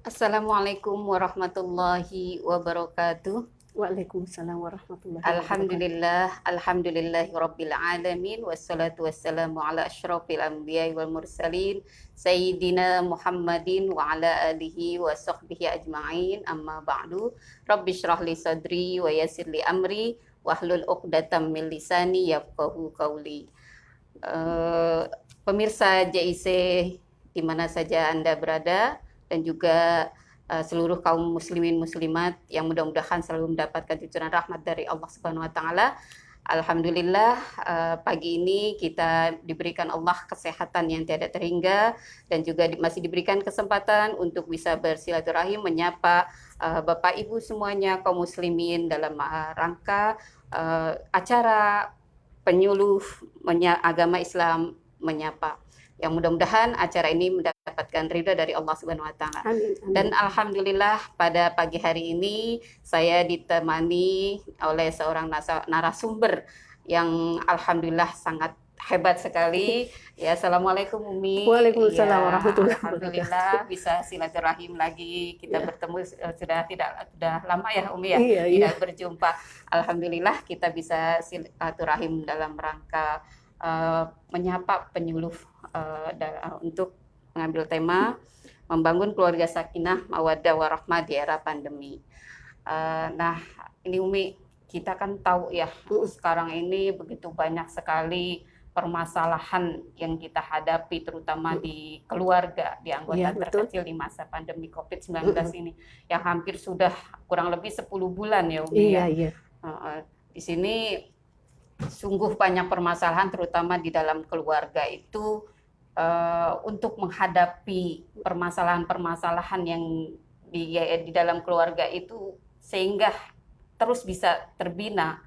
Assalamualaikum warahmatullahi wabarakatuh. Waalaikumsalam warahmatullahi wabarakatuh. Alhamdulillahi rabbil alamin, wassalatu wassalamu ala asyrafil anbiya'i wal mursalin, Sayyidina Muhammadin wa ala alihi wa sahbihi ajma'in, amma ba'du. Rabbi syrah li sadri wa yassir li amri, wahlul uqdatam min lisani yafqahu qawli. Pemirsa JIC di mana saja Anda berada, dan juga seluruh kaum muslimin muslimat yang mudah-mudahan selalu mendapatkan cucuran rahmat dari Allah Subhanahu wa taala. Alhamdulillah, pagi ini kita diberikan Allah kesehatan yang tiada terhingga, dan juga masih diberikan kesempatan untuk bisa bersilaturahim, menyapa Bapak Ibu semuanya kaum muslimin dalam rangka acara penyuluh agama Islam menyapa. Yang mudah-mudahan acara ini mendapatkan ridha dari Allah Subhanahu wa taala. Amin, amin. Dan alhamdulillah pada pagi hari ini saya ditemani oleh seorang narasumber yang alhamdulillah sangat hebat sekali. Ya, assalamualaikum Umi. Waalaikumsalam Ya, warahmatullahi alhamdulillah bisa silaturahim lagi. Kita Ya. bertemu sudah lama ya Umi ya. Iya, iya. Tidak berjumpa. Alhamdulillah kita bisa silaturahim dalam rangka menyapa penyuluh untuk mengambil tema membangun keluarga sakinah mawaddah warahmah di era pandemi. Nah, ini Umi, kita kan tahu ya sekarang ini begitu banyak sekali permasalahan yang kita hadapi, terutama di keluarga, di anggota Iya, betul. terkecil di masa pandemi COVID-19 ini, yang hampir sudah kurang lebih 10 bulan ya Umi Iya, ya. iya. Di sini sungguh banyak permasalahan, terutama di dalam keluarga itu, untuk menghadapi permasalahan-permasalahan yang di dalam keluarga itu, sehingga terus bisa terbina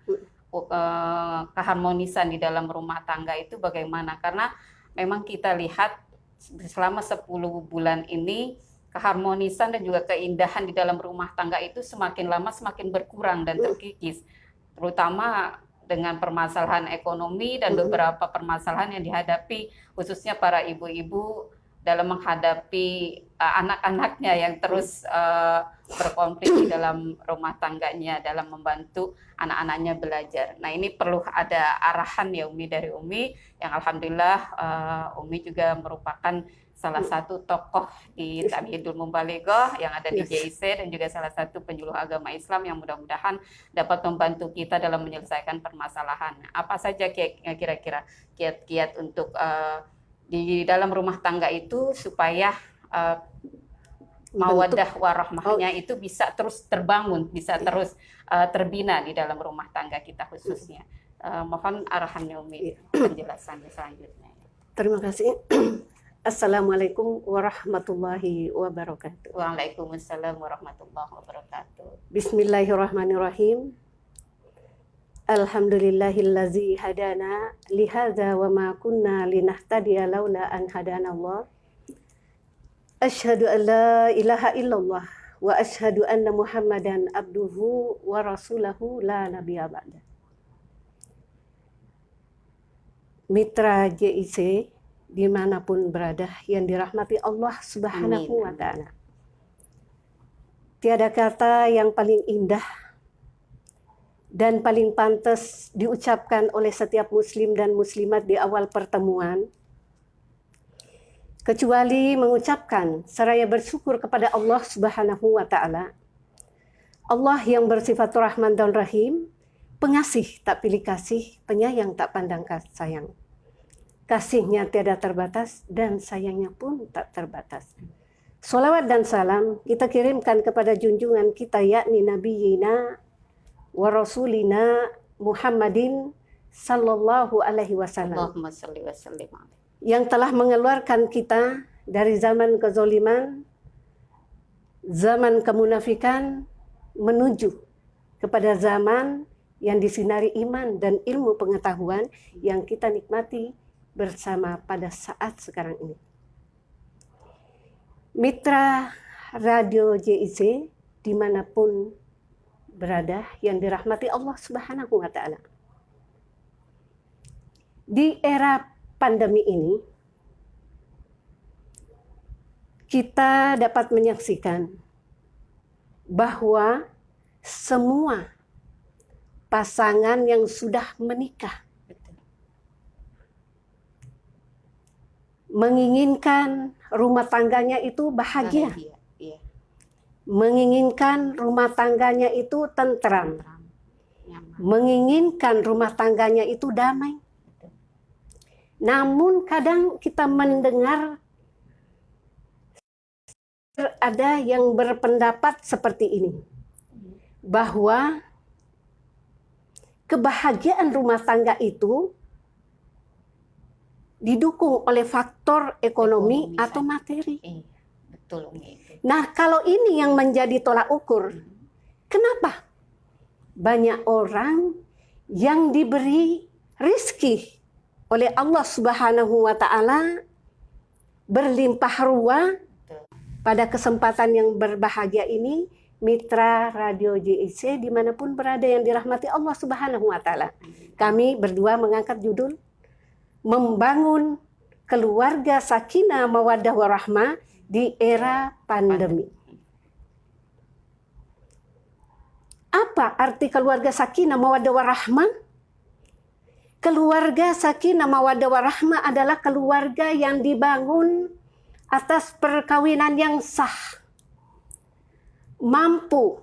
keharmonisan di dalam rumah tangga itu bagaimana. Karena memang kita lihat selama 10 bulan ini keharmonisan dan juga keindahan di dalam rumah tangga itu semakin lama semakin berkurang dan terkikis, terutama dengan permasalahan ekonomi dan beberapa permasalahan yang dihadapi khususnya para ibu-ibu dalam menghadapi anak-anaknya yang terus berkonflik di dalam rumah tangganya, dalam membantu anak-anaknya belajar. Nah, ini perlu ada arahan ya Umi, dari Umi, yang alhamdulillah Umi juga merupakan salah satu tokoh di Tamhidul Mubalighoh yang ada di JIC, dan juga salah satu penyuluh agama Islam yang mudah-mudahan dapat membantu kita dalam menyelesaikan permasalahan. Apa saja kira-kira kiat-kiat untuk di dalam rumah tangga itu supaya mawaddah warahmahnya itu bisa terus terbangun, bisa terus terbina di dalam rumah tangga kita khususnya. Mohon arahannya Umi, penjelasannya selanjutnya. Terima kasih. Assalamualaikum warahmatullahi wabarakatuh. Waalaikumsalam warahmatullahi wabarakatuh. Bismillahirrahmanirrahim. Alhamdulillahillazi hadana lihadza wa ma kunna linahtadiya laula an hadanallah. Asyhadu an la ilaha illallah wa asyhadu anna Muhammadan abduhu wa rasulahu la nabiyya ba'da. Mitra JIC dimanapun berada yang dirahmati Allah Subhanahu wa ta'ala. Tiada kata yang paling indah dan paling pantas diucapkan oleh setiap muslim dan muslimat di awal pertemuan, kecuali mengucapkan seraya bersyukur kepada Allah Subhanahu wa ta'ala. Allah yang bersifat Rahman dan Rahim, pengasih tak pilih kasih, penyayang tak pandang sayang. Kasihnya tiada terbatas dan sayangnya pun tak terbatas. Salawat dan salam kita kirimkan kepada junjungan kita, yakni Nabiyina wa Rasulina Muhammadin sallallahu alaihi wasallam, Allahumma shalli wa sallim alaihi, yang telah mengeluarkan kita dari zaman kezaliman, zaman kemunafikan, menuju kepada zaman yang disinari iman dan ilmu pengetahuan yang kita nikmati bersama pada saat sekarang ini. Mitra Radio JIC dimanapun berada yang dirahmati Allah Subhanahu wa ta'ala. Di era pandemi ini, kita dapat menyaksikan bahwa semua pasangan yang sudah menikah Betul. menginginkan rumah tangganya itu bahagia, Iya. menginginkan rumah tangganya itu tentram, Tentram, nyaman. menginginkan rumah tangganya itu damai. Namun kadang kita mendengar ada yang berpendapat seperti ini, bahwa kebahagiaan rumah tangga itu didukung oleh faktor ekonomi atau saja. materi. Iya, betul Umi itu. Nah, kalau ini yang menjadi tolak ukur, kenapa banyak orang yang diberi rizki oleh Allah Subhanahu wa Ta'ala berlimpah ruah? Pada kesempatan yang berbahagia ini, mitra Radio JIC dimanapun berada yang dirahmati Allah Subhanahu wa Ta'ala, kami berdua mengangkat judul Membangun Keluarga Sakinah Mawaddah Warahmah di Era Pandemi. Apa arti keluarga Sakinah Mawaddah Warahmah? Keluarga Sakinah Mawaddah Warahmah adalah keluarga yang dibangun atas perkawinan yang sah, mampu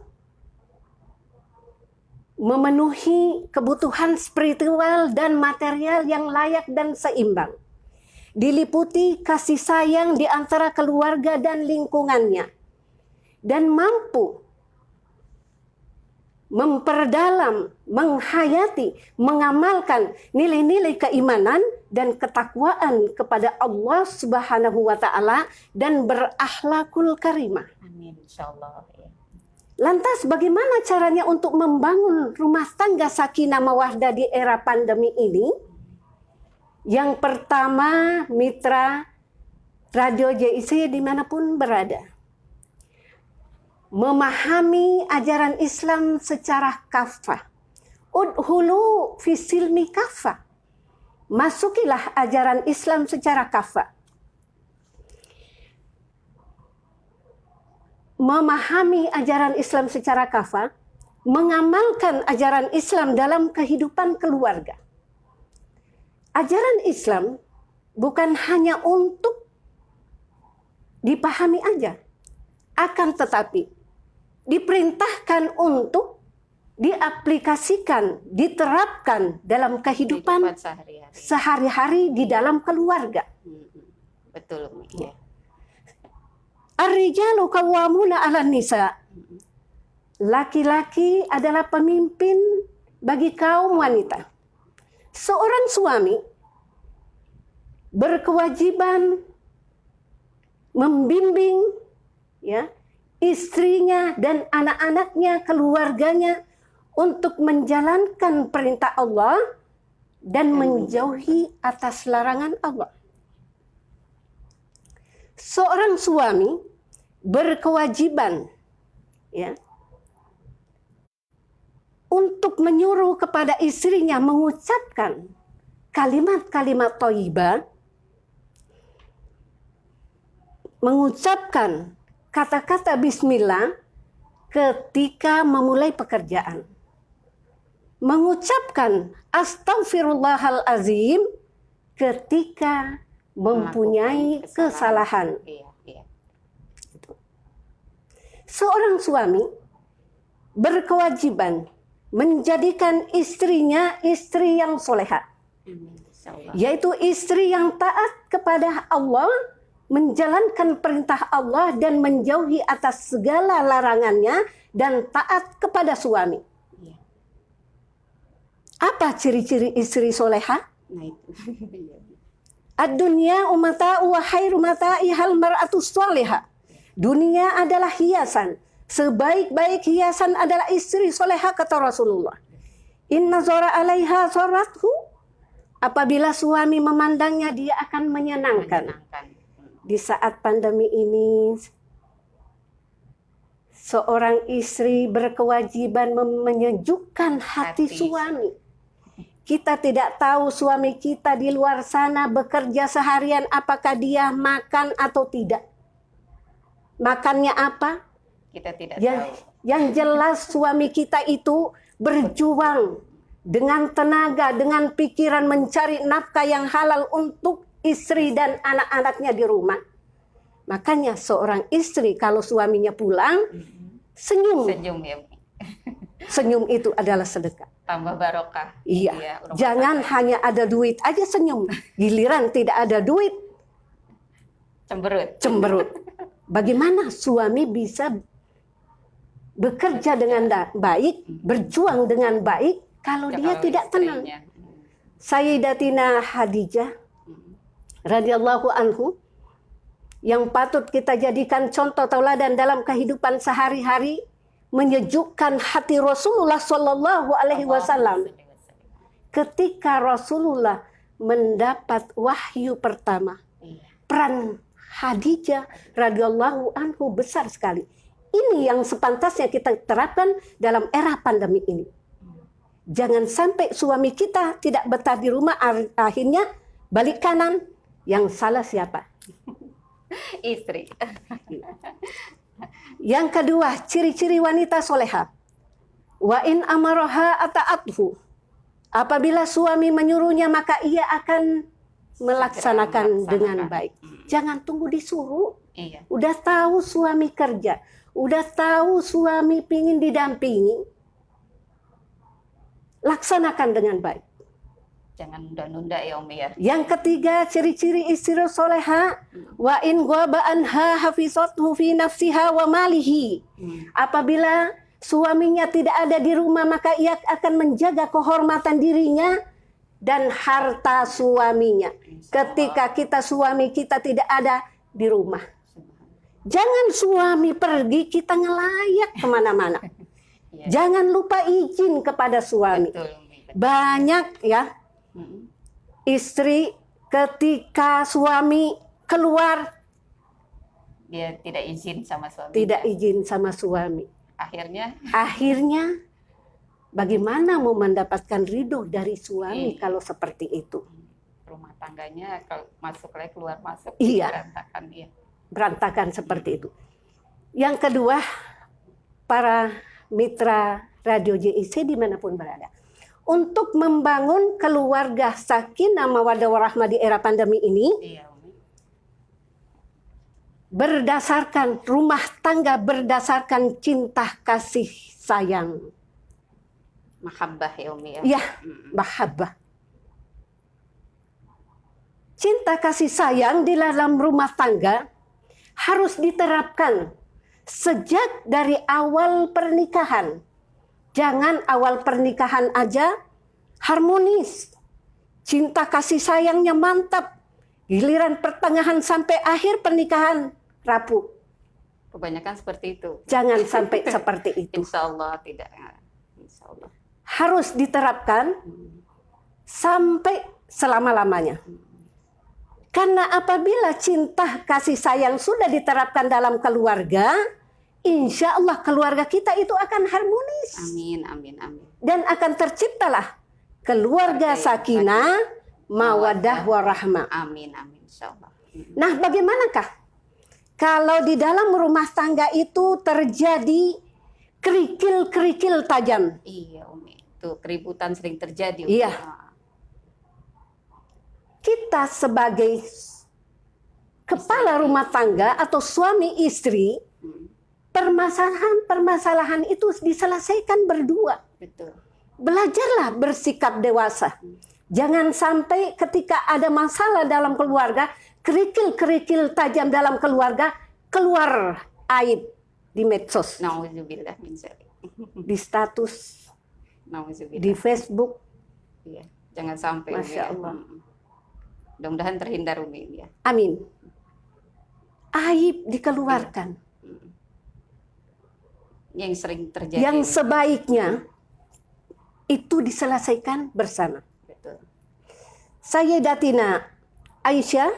memenuhi kebutuhan spiritual dan material yang layak dan seimbang, diliputi kasih sayang di antara keluarga dan lingkungannya, dan mampu memperdalam, menghayati, mengamalkan nilai-nilai keimanan dan ketakwaan kepada Allah Subhanahu wa Ta'ala dan berakhlakul karimah. Amin, insyaallah. Ya. Lantas bagaimana caranya untuk membangun rumah tangga sakinah mawaddah di era pandemi ini? Yang pertama, mitra Radio JIC dimanapun berada, memahami ajaran Islam secara kafah. Udhulu fisilmi kafah. Masukilah ajaran Islam secara kafah. Memahami ajaran Islam secara kafah, mengamalkan ajaran Islam dalam kehidupan keluarga. Ajaran Islam bukan hanya untuk dipahami aja, akan tetapi diperintahkan untuk diaplikasikan, diterapkan dalam kehidupan sehari-hari di dalam keluarga. Betul, Umi. Ya. Ar-rijalu qawwamuna 'alan nisa. Laki-laki adalah pemimpin bagi kaum wanita. Seorang suami berkewajiban membimbing ya istrinya dan anak-anaknya, keluarganya untuk menjalankan perintah Allah dan menjauhi atas larangan Allah. Seorang suami berkewajiban ya untuk menyuruh kepada istrinya mengucapkan kalimat-kalimat thayyibah, mengucapkan kata-kata bismillah ketika memulai pekerjaan, mengucapkan astaghfirullahalazim ketika mempunyai kesalahan. Seorang suami berkewajiban menjadikan istrinya istri yang soleha, yaitu istri yang taat kepada Allah, menjalankan perintah Allah dan menjauhi atas segala larangannya dan taat kepada suami. Apa ciri-ciri istri soleha? Nah itu. Ad-dunya umata'u wa khairu mata'ihal mar'atu sholihah. Dunia adalah hiasan. Sebaik-baik hiasan adalah istri soleha, kata Rasulullah. Inna zora alaiha zorathu. Apabila suami memandangnya, dia akan menyenangkan. Di saat pandemi ini, seorang istri berkewajiban menyejukkan hati suami. Kita tidak tahu suami kita di luar sana bekerja seharian, apakah dia makan atau tidak. makannya apa. Kita tidak Yang, tahu. yang jelas suami kita itu berjuang dengan tenaga, dengan pikiran mencari nafkah yang halal untuk istri dan anak-anaknya di rumah. Makanya seorang istri kalau suaminya pulang, senyum. Senyum ya Umi. Senyum itu adalah sedekah. Tambah barokah. Iya. Rumah Jangan tangga. hanya ada duit aja senyum. Giliran tidak ada duit, Cemberut. cemberut. Bagaimana suami bisa bekerja dengan baik, berjuang dengan baik, kalau Ya, dia kalau tidak tenang? istrinya. Sayyidatina Khadijah radhiyallahu anhu yang patut kita jadikan contoh tauladan dalam kehidupan sehari-hari, menyejukkan hati Rasulullah Shallallahu Alaihi Wasallam ketika Rasulullah mendapat wahyu pertama. Iya. Peran Khadijah radhiyallahu anhu besar sekali. Ini yang sepantasnya kita terapkan dalam era pandemi ini. Jangan sampai suami kita tidak betah di rumah, akhirnya balik kanan. Yang salah siapa? Istri. Yang kedua, ciri-ciri wanita soleha. Wa in amaraha ata'athu. Apabila suami menyuruhnya, maka ia akan melaksanakan dengan baik. Jangan tunggu disuruh. Iya. Udah tahu suami kerja, udah tahu suami pingin didampingi, laksanakan dengan baik. Jangan nunda-nunda ya Umi ya. Yang ketiga, ciri-ciri istri soleha, wa in ghaba anha hafizathu fi nafsiha wa malihi. Apabila suaminya tidak ada di rumah, maka ia akan menjaga kehormatan dirinya dan harta suaminya. Ketika suami kita tidak ada di rumah. Jangan suami pergi, kita ngelayak kemana-mana. Iya. Jangan lupa izin kepada suami. Betul Umi. Banyak ya istri ketika suami keluar Dia tidak izin sama suami. tidak izin sama suami. Akhirnya Bagaimana mau mendapatkan ridho dari suami Iya. kalau seperti itu? rumah tangganya kalau masuk lagi keluar masuk Iya. berantakan ya. Berantakan seperti itu. Yang kedua, para mitra Radio JIC dimanapun berada, untuk membangun keluarga sakinah mawaddah warahmah di era pandemi ini, Iya Umi. berdasarkan rumah tangga berdasarkan cinta kasih sayang. Mahabbah ya Umi ya. Ya, mahabbah. Cinta kasih sayang di dalam rumah tangga harus diterapkan sejak dari awal pernikahan. Jangan awal pernikahan aja harmonis. Cinta kasih sayangnya mantap. Giliran pertengahan sampai akhir pernikahan rapuh. Kebanyakan seperti itu. Jangan sampai seperti itu. Insya Allah tidak. Insya Allah. Harus diterapkan sampai selama-lamanya. Karena apabila cinta kasih sayang sudah diterapkan dalam keluarga, insya Allah keluarga kita itu akan harmonis. Amin, amin, amin. Dan akan terciptalah keluarga sakinah, mawaddah, warahmah. Amin, amin, insya Allah. Nah, bagaimanakah kalau di dalam rumah tangga itu terjadi kerikil-kerikil tajam? Iya, Umi. Tuh keributan sering terjadi. Iya. Umi. Kita sebagai kepala rumah tangga atau suami istri, permasalahan-permasalahan itu diselesaikan berdua. Betul. Belajarlah bersikap dewasa. Jangan sampai ketika ada masalah dalam keluarga, kerikil-kerikil tajam dalam keluarga, keluar aib di medsos, Nauzubillah min dzalik. di status, Nauzubillah. di Facebook. Iya. Jangan sampai. Umi, Masya ya. Allah. Mudah-mudahan terhindar Umi ya. Amin. Aib dikeluarkan. Yang sering terjadi. Yang Umi. sebaiknya itu diselesaikan bersama. Betul. Sayyidatina Aisyah,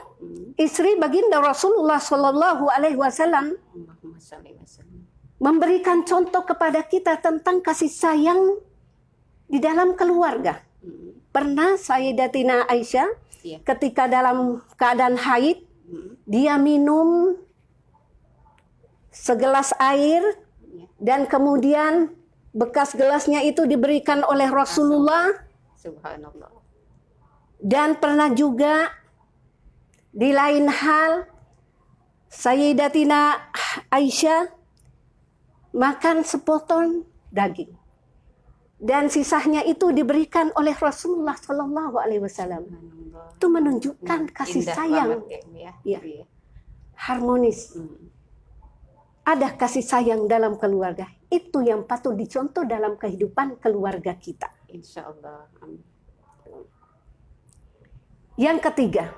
istri baginda Rasulullah Shallallahu Alaihi Wasallam, Allahumma shalli wa sallim. memberikan contoh kepada kita tentang kasih sayang di dalam keluarga. Pernah Sayyidatina Aisyah Iya. ketika dalam keadaan haid, dia minum segelas air, Ya. dan kemudian bekas gelasnya itu diberikan oleh Rasulullah. Subhanallah. Dan pernah juga di lain hal Sayyidatina Aisyah makan sepotong daging dan sisanya itu diberikan oleh Rasulullah Shallallahu Alaihi Wasallam. Subhanallah. Itu menunjukkan kasih Indah sayang banget ya. Ya. Iya. harmonis. Ada kasih sayang dalam keluarga. Itu yang patut dicontoh dalam kehidupan keluarga kita. Insya Allah. Amin. Yang ketiga,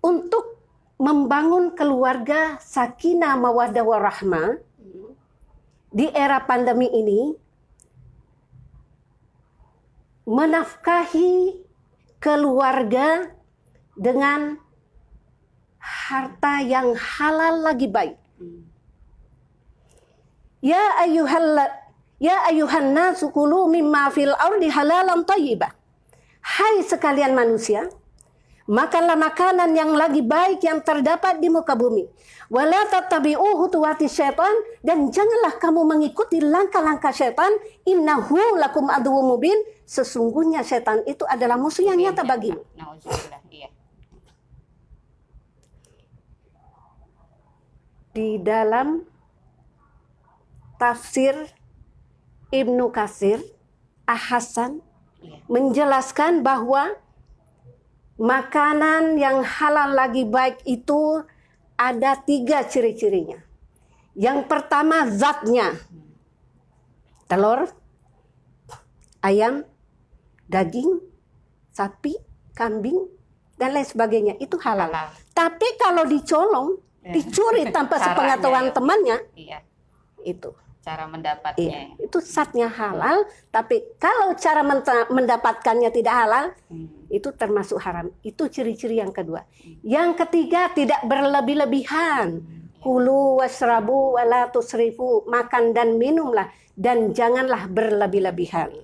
untuk membangun keluarga sakinah mawaddah warahmah di era pandemi ini, menafkahi keluarga dengan harta yang halal lagi baik. Ya ayuhan nasu kulu mimma fil ardi halalan thayyibah. Hai sekalian manusia, makanlah makanan yang lagi baik yang terdapat di muka bumi. Wala tattabi'u khutuwati syaitan, dan janganlah kamu mengikuti langkah-langkah syaitan. Innahu lakum aduwwum mubin. Sesungguhnya syaitan itu adalah musuh yang nyata bagimu. Nauzubillah. Iya. Di dalam tafsir Ibnu Katsir, Hasan menjelaskan bahwa makanan yang halal lagi baik itu ada 3 ciri-cirinya. Yang pertama zatnya. Telur, ayam, daging, sapi, kambing, dan lain sebagainya. Itu halal. Tapi kalau dicolong, dicuri tanpa sepengetahuan temannya, itu. Cara mendapatnya. Itu zatnya halal, tapi kalau cara mendapatkannya tidak halal, itu termasuk haram. Itu ciri-ciri yang kedua. Yang ketiga, tidak berlebih-lebihan. Kulu wasrabu wala tusrifu, makan dan minumlah dan janganlah berlebih-lebihan.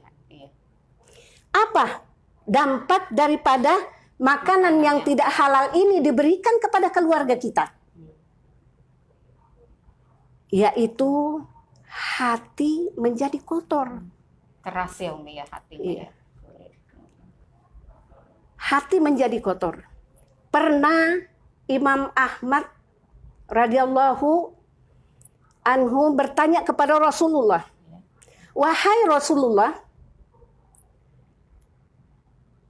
Apa dampak daripada makanan yang tidak halal ini diberikan kepada keluarga kita? Yaitu hati menjadi kotor. Keras ya Umi ya hatinya. Iya. Hati menjadi kotor. Pernah Imam Ahmad radhiyallahu anhu bertanya kepada Rasulullah, wahai Rasulullah,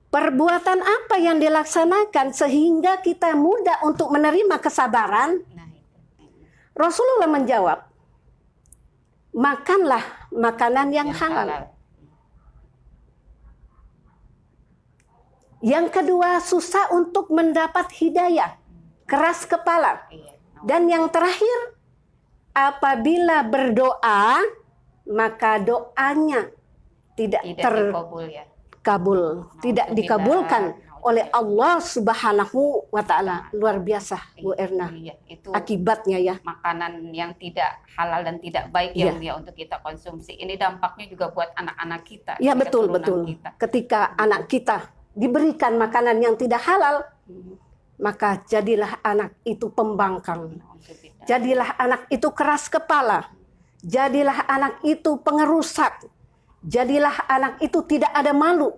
perbuatan apa yang dilaksanakan sehingga kita mudah untuk menerima kesabaran? Rasulullah menjawab, makanlah makanan yang halal. Yang kedua, susah untuk mendapat hidayah, keras kepala. Dan yang terakhir, apabila berdoa, maka doanya tidak terkabul, tidak dikabulkan oleh Allah Subhanahu wa Ta'ala. Luar biasa, Bu Erna. Itu akibatnya ya. Makanan yang tidak halal dan tidak baik ya untuk kita konsumsi. Ini dampaknya juga buat anak-anak kita. Ya betul. Kita. Ketika anak kita diberikan makanan yang tidak halal, maka jadilah anak itu pembangkang. Jadilah anak itu keras kepala. Jadilah anak itu pengerusak. Jadilah anak itu tidak ada malu.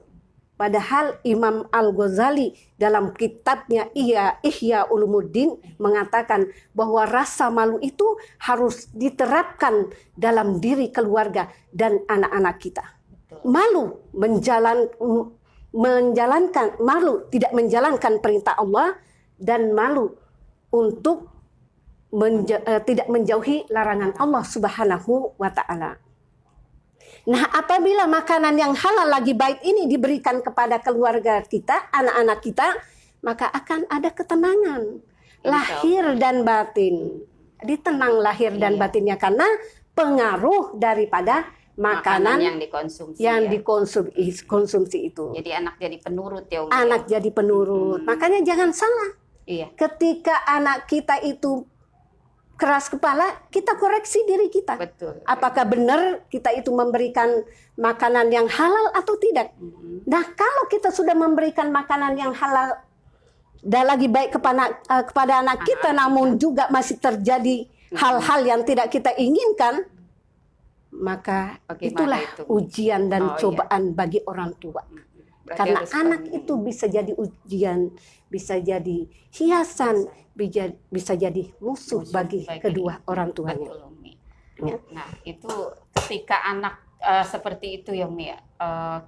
Padahal Imam Al-Ghazali dalam kitabnya Ihya Ulumuddin mengatakan bahwa rasa malu itu harus diterapkan dalam diri keluarga dan anak-anak kita. Malu malu tidak menjalankan perintah Allah, dan malu untuk tidak menjauhi larangan Allah Subhanahu wa Ta'ala. Nah, apabila makanan yang halal lagi baik ini diberikan kepada keluarga kita, anak-anak kita, maka akan ada ketenangan lahir dan batin. Ditenang lahir dan batinnya karena pengaruh daripada makanan yang dikonsumsi itu. Jadi anak jadi penurut ya Umi. Anak jadi penurut. Makanya jangan salah. Ketika anak kita itu keras kepala, kita koreksi diri kita. Betul. Apakah benar kita itu memberikan makanan yang halal atau tidak? Nah, kalau kita sudah memberikan makanan yang halal dan lagi baik kepada anak kita, namun juga masih terjadi hal-hal yang tidak kita inginkan, maka Bagaimana itulah itu? ujian dan Oh, cobaan bagi orang tua. Berarti Karena harus anak penuh. itu bisa jadi ujian, bisa jadi hiasan, bisa jadi musuh bagi kedua orang tuanya. Betul, Umi. Ya. Nah, itu ketika anak seperti itu ya, Umi,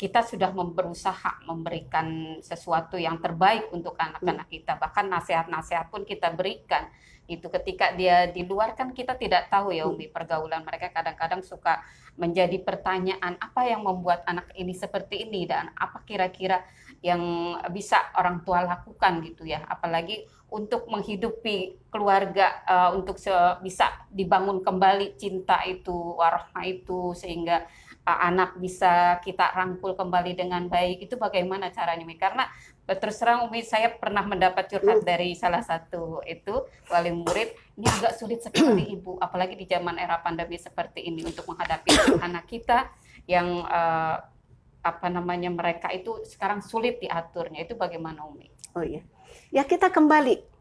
kita sudah berusaha memberikan sesuatu yang terbaik untuk anak-anak kita. Bahkan nasihat-nasihat pun kita berikan. Itu ketika dia di luar kan kita tidak tahu ya, Umi, pergaulan mereka kadang-kadang suka menjadi pertanyaan, apa yang membuat anak ini seperti ini dan apa kira-kira yang bisa orang tua lakukan gitu ya. Apalagi untuk menghidupi keluarga, untuk bisa dibangun kembali cinta itu, warahmah itu, sehingga anak bisa kita rangkul kembali dengan baik. Itu bagaimana caranya, Umi? Karena terus terang, Umi, saya pernah mendapat curhat dari salah satu itu wali murid, ini agak sulit sekali Ibu, apalagi di zaman era pandemi seperti ini untuk menghadapi anak kita yang mereka itu sekarang sulit diaturnya. Itu bagaimana, Umi? Oh iya. Ya, kita kembali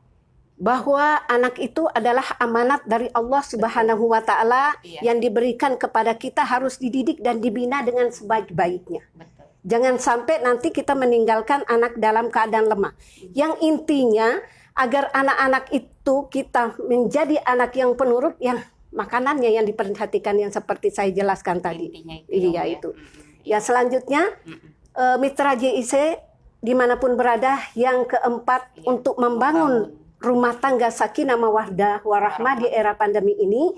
bahwa anak itu adalah amanat dari Allah Subhanahu wa taala yang diberikan kepada kita, harus dididik dan dibina dengan sebaik-baiknya. Betul. Jangan sampai nanti kita meninggalkan anak dalam keadaan lemah. Yang intinya agar anak-anak itu kita menjadi anak yang penurut, yang makanannya yang diperhatikan, yang seperti saya jelaskan tadi. Intinya itu, Iya ya. itu. Ya, selanjutnya mitra JIC dimanapun berada, yang keempat, untuk membangun rumah tangga sakinah mawaddah warahmah di era pandemi ini,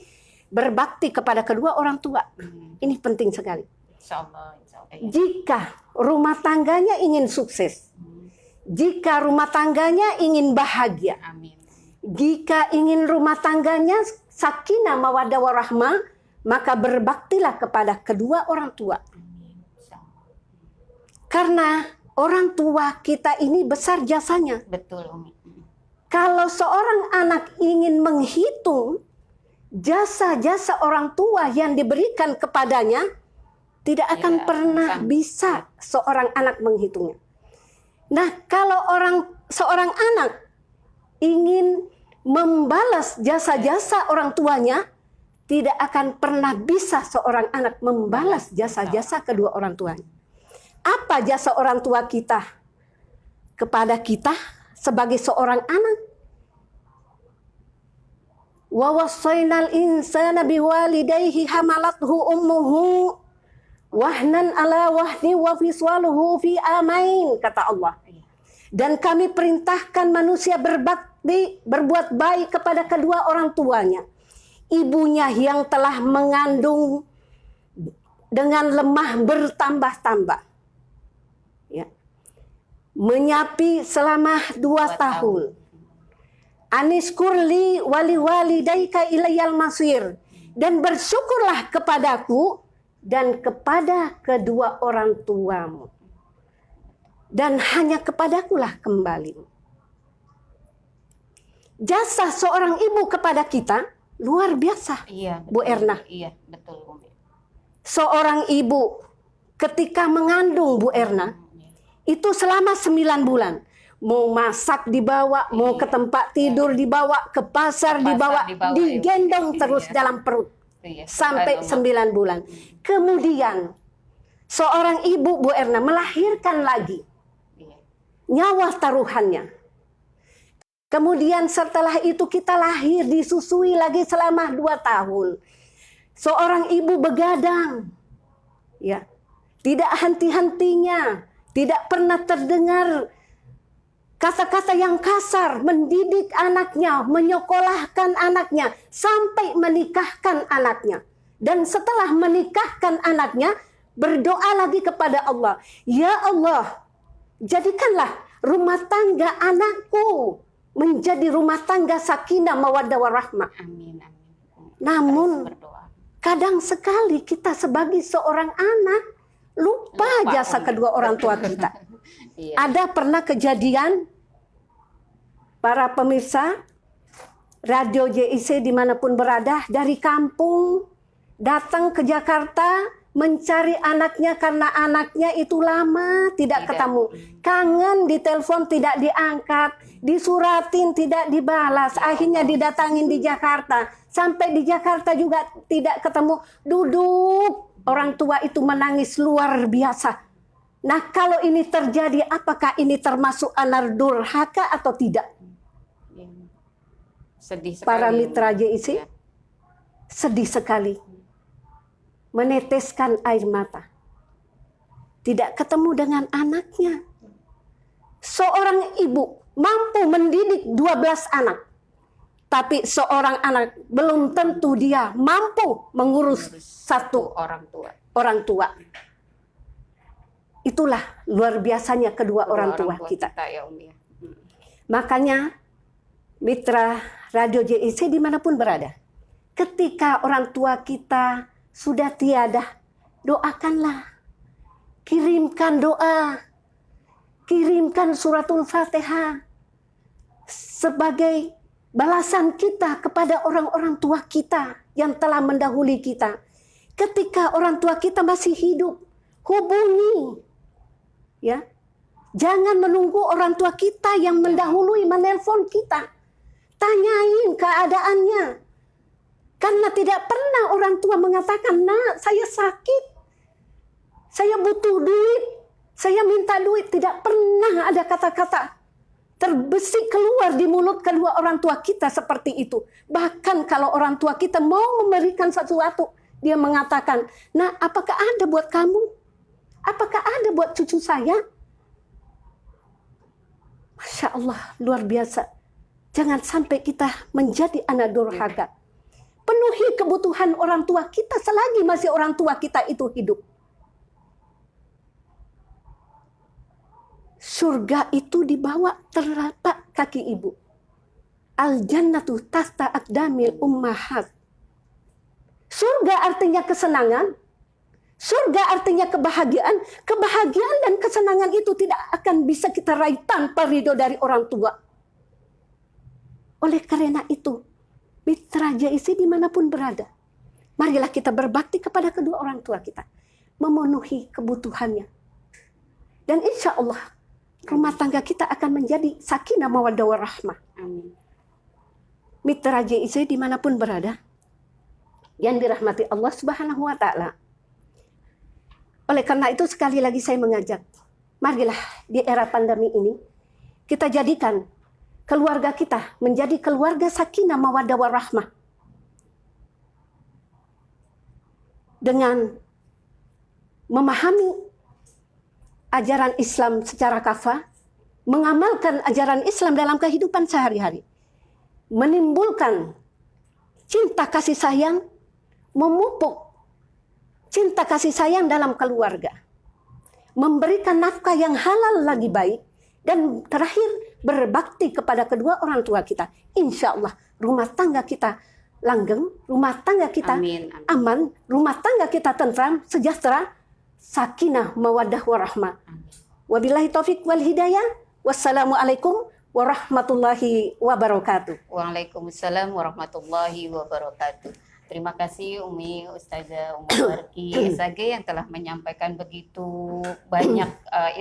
berbakti kepada kedua orang tua. Ini penting sekali. Insya Allah, ya. Jika rumah tangganya ingin sukses, jika rumah tangganya ingin bahagia, Amin. jika ingin rumah tangganya sakinah mawaddah warahmah, maka berbaktilah kepada kedua orang tua. Amin. Insya Allah. Karena orang tua kita ini besar jasanya. Betul, Umi. Kalau seorang anak ingin menghitung jasa-jasa orang tua yang diberikan kepadanya, tidak akan pernah bisa seorang anak menghitungnya. Nah, kalau seorang anak ingin membalas jasa-jasa orang tuanya, tidak akan pernah bisa seorang anak membalas jasa-jasa kedua orang tuanya. Apa jasa orang tua kita kepada kita sebagai seorang anak? Wa wassaynal insana biwalidayhi hamalathu ummuhu wahnan ala wahni wa fiswaluhu fi amain, kata Allah. Dan kami perintahkan manusia berbakti, berbuat baik kepada kedua orang tuanya. Ibunya yang telah mengandung dengan lemah bertambah-tambah, ya, menyapi selama 2 tahun. Aniskurli wali walidaika ilayal masir, dan bersyukurlah kepadaku dan kepada kedua orang tuamu, dan hanya kepadakulah kembali. Jasa seorang ibu kepada kita luar biasa. Iya, betul, Bu Erna. Iya, betul, Umi. Seorang ibu ketika mengandung, Bu Erna, itu selama 9 bulan. Mau masak dibawa, mau ke tempat tidur dibawa, ke pasar dibawa, digendong terus dalam perut. Sampai 9 bulan. Kemudian seorang ibu, Bu Erna, melahirkan lagi. Nyawa taruhannya. Kemudian setelah itu kita lahir, disusui lagi selama 2 tahun. Seorang ibu begadang, ya, tidak henti-hentinya, tidak pernah terdengar kata-kata yang kasar, mendidik anaknya, menyekolahkan anaknya, sampai menikahkan anaknya. Dan setelah menikahkan anaknya, berdoa lagi kepada Allah, ya Allah, jadikanlah rumah tangga anakku menjadi rumah tangga sakinah mawaddah warahmah. Amin, amin. Namun kadang sekali kita sebagai seorang anak lupa jasa kedua orang tua kita. Iya. Ada pernah kejadian, para pemirsa radio JIC dimanapun berada, dari kampung datang ke Jakarta mencari anaknya karena anaknya itu lama tidak ketemu. Kangen, ditelepon tidak diangkat, disuratin tidak dibalas, akhirnya didatangin di Jakarta. Sampai di Jakarta juga tidak ketemu, duduk. Orang tua itu menangis luar biasa. Nah, kalau ini terjadi, apakah ini termasuk anak durhaka atau tidak? Sedih sekali. Para mitra JIC Ya. sedih sekali, meneteskan air mata, tidak ketemu dengan anaknya. Seorang ibu mampu mendidik 12 anak, tapi seorang anak belum tentu dia mampu mengurus satu orang tua. Itulah luar biasanya kedua orang tua kita. Ya, Umi. Makanya mitra Radio JIC dimanapun berada, ketika orang tua kita sudah tiada, doakanlah, kirimkan doa, kirimkan suratul Fatihah sebagai balasan kita kepada orang-orang tua kita yang telah mendahului kita. Ketika orang tua kita masih hidup, hubungi, ya. Jangan menunggu orang tua kita yang mendahului menelpon kita. Tanyain keadaannya. Karena tidak pernah orang tua mengatakan, "Nak, saya sakit. Saya butuh duit. Saya minta duit." Tidak pernah ada kata-kata terbesit keluar di mulut kedua orang tua kita seperti itu. Bahkan kalau orang tua kita mau memberikan sesuatu, dia mengatakan, "Nah, apakah ada buat kamu? Apakah ada buat cucu saya?" Masya Allah, luar biasa. Jangan sampai kita menjadi anak durhaka. Penuhi kebutuhan orang tua kita selagi masih orang tua kita itu hidup. Surga itu dibawa telapak kaki ibu. Al-jannatu tahta aqdamil ummahat. Surga artinya kesenangan. Surga artinya kebahagiaan. Kebahagiaan dan kesenangan itu tidak akan bisa kita raih tanpa ridho dari orang tua. Oleh karena itu, mitra JIC dimanapun berada, marilah kita berbakti kepada kedua orang tua kita, memenuhi kebutuhannya. Dan insya Allah, rumah tangga kita akan menjadi sakinah mawaddah warahmah. Amin. Mitra JIC dimanapun berada, yang dirahmati Allah Subhanahu wa Ta'ala. Oleh karena itu, sekali lagi saya mengajak, marilah di era pandemi ini kita jadikan keluarga kita menjadi keluarga sakinah mawaddah warahmah. Dengan memahami ajaran Islam secara kafah, mengamalkan ajaran Islam dalam kehidupan sehari-hari, menimbulkan cinta kasih sayang, memupuk cinta kasih sayang dalam keluarga, memberikan nafkah yang halal lagi baik, dan terakhir berbakti kepada kedua orang tua kita. Insya Allah rumah tangga kita langgeng, rumah tangga kita Amin. aman, rumah tangga kita tentram, sejahtera, sakinah mawaddah warahmah. Wabillahi taufik wal hidayah. Wassalamualaikum warahmatullahi wabarakatuh. Waalaikumsalam warahmatullahi wabarakatuh. Terima kasih Umi Ustazah Umu Barki SAG yang telah menyampaikan begitu banyak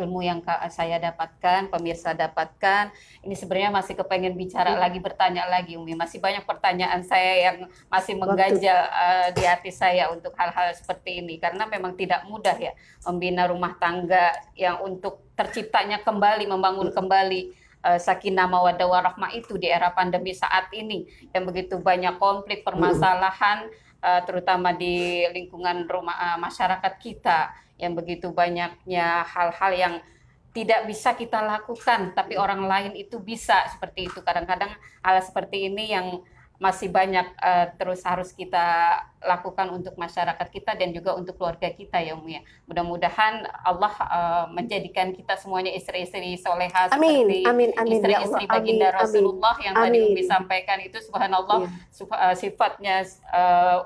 ilmu yang saya dapatkan, pemirsa dapatkan. Ini sebenarnya masih kepengen bicara lagi, bertanya lagi Umi. Masih banyak pertanyaan saya yang masih mengganjal di hati saya untuk hal-hal seperti ini. Karena memang tidak mudah ya membina rumah tangga yang untuk terciptanya kembali, membangun kembali sakinah mawaddah warahmah itu di era pandemi saat ini yang begitu banyak konflik permasalahan terutama di lingkungan rumah masyarakat kita yang begitu banyaknya hal-hal yang tidak bisa kita lakukan tapi orang lain itu bisa seperti itu. Kadang-kadang hal seperti ini yang masih banyak terus harus kita lakukan untuk masyarakat kita dan juga untuk keluarga kita ya Umi ya. Mudah-mudahan Allah menjadikan kita semuanya istri-istri soleha seperti istri-istri baginda Rasulullah yang tadi Umi sampaikan itu subhanallah sifatnya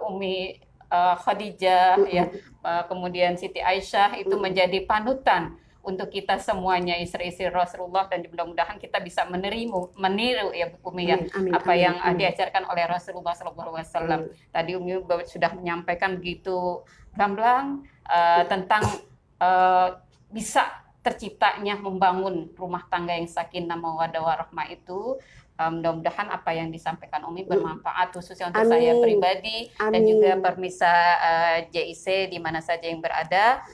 Umi Khadijah ya kemudian Siti Aisyah itu menjadi panutan untuk kita semuanya istri-istri Rasulullah dan mudah-mudahan kita bisa meniru ya Umi ya apa yang diajarkan oleh Rasulullah SAW. Tadi Umi sudah menyampaikan begitu gamblang tentang bisa terciptanya membangun rumah tangga yang sakinah mawaddah warahmah itu. Mudah-mudahan apa yang disampaikan Umi bermanfaat khususnya untuk Amin. saya pribadi dan Amin. juga pemirsa JIC di mana saja yang berada.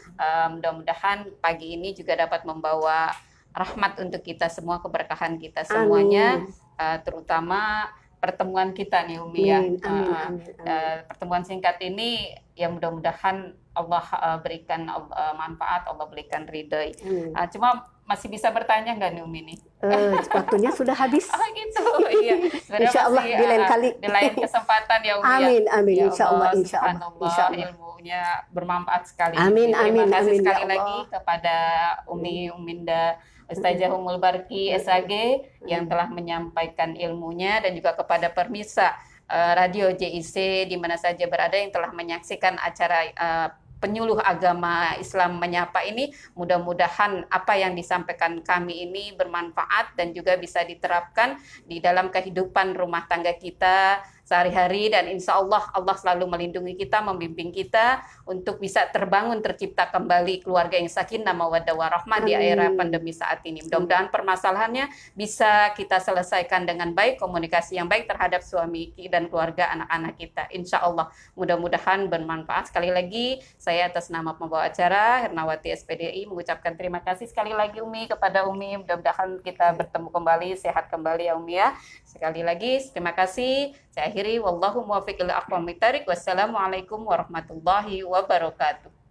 Mudah-mudahan pagi ini juga dapat membawa rahmat untuk kita semua, keberkahan kita semuanya, terutama pertemuan kita nih Umi ya. Amin. Amin. Amin. Pertemuan singkat ini ya mudah-mudahan Allah berikan manfaat, Allah berikan ridhoi. Cuma masih bisa bertanya nggak nih Umi nih? Waktunya sudah habis. Oh gitu, iya. Insya Allah di lain kali. Di lain kesempatan ya Umi. Amin, amin. Ya Insya Allah, insya Allah. Subhanallah, Insya Allah. ilmunya bermanfaat sekali. Amin, Terima amin, kasih amin, sekali ya lagi Allah. kepada Uminda Ustazah Ummul Barki SAG yang telah menyampaikan ilmunya, dan juga kepada pemirsa Radio JIC di mana saja berada yang telah menyaksikan acara penyuluh agama Islam menyapa ini. Mudah-mudahan apa yang disampaikan kami ini bermanfaat dan juga bisa diterapkan di dalam kehidupan rumah tangga kita sehari-hari, dan insya Allah Allah selalu melindungi kita, membimbing kita untuk bisa terbangun, tercipta kembali keluarga yang sakinah mawaddah warahmah di era pandemi saat ini. Mudah-mudahan permasalahannya bisa kita selesaikan dengan baik, komunikasi yang baik terhadap suami dan keluarga anak-anak kita. Insya Allah mudah-mudahan bermanfaat. Sekali lagi saya atas nama pembawa acara Hernawati SPDI mengucapkan terima kasih sekali lagi Umi, kepada Umi. Mudah-mudahan kita bertemu kembali, sehat kembali ya Umi ya. Sekali lagi terima kasih. Saya akhiri, wallahu muwaffiq ila aqwamit thariq. Wassalamualaikum warahmatullahi wabarakatuh.